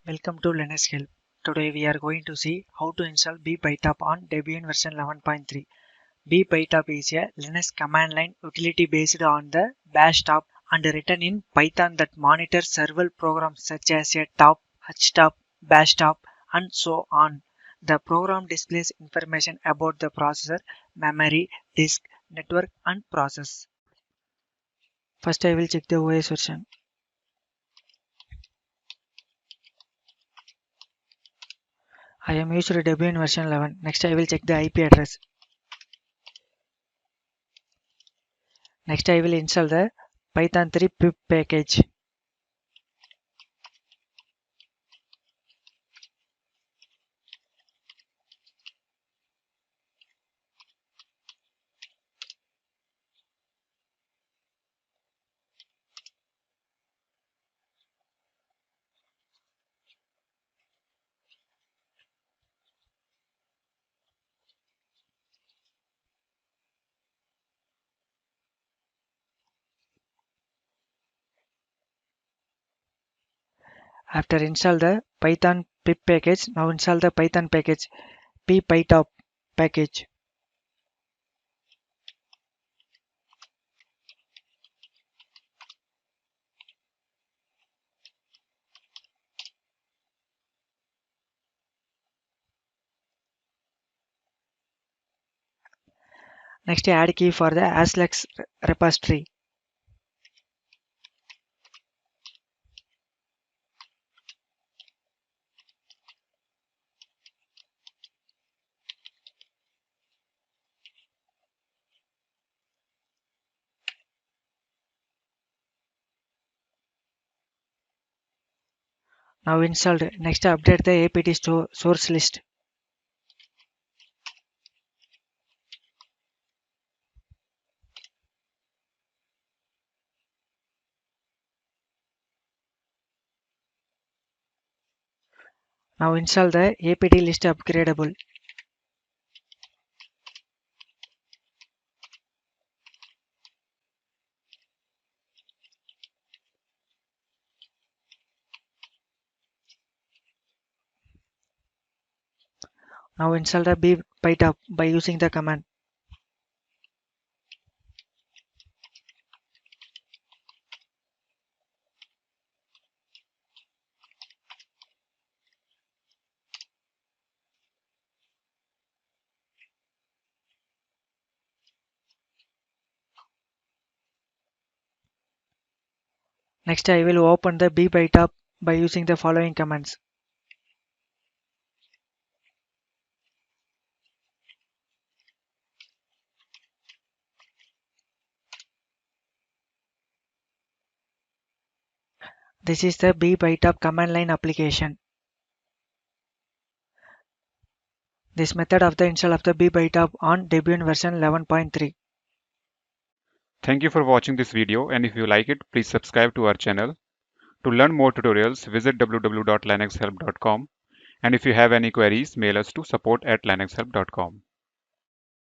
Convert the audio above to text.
Welcome to Linux Help. Today we are going to see how to install Bpytop on Debian version 11.3. Bpytop is a Linux command line utility based on the Bashtop and written in Python that monitors several programs such as a top, Htop, Bashtop and so on. The program displays information about the processor, memory, disk, network and process. First I will check the OS version. I am used to Debian version 11. Next I will check the IP address. Next I will install the Python 3 pip package. After install the Python pip package, now install the Python package Bpytop package. Next add key for the ASLX repository. Now installed. Next update the apt source list. Now install the apt list upgradable. Now install the Bpytop by using the command. Next I will open the Bpytop by using the following commands. This is the Bpytop command line application. This method of the install of the Bpytop on Debian version 11.3. Thank you for watching this video, and if you like it, please subscribe to our channel. To learn more tutorials, visit www.linuxhelp.com, and if you have any queries, mail us to support@linuxhelp.com.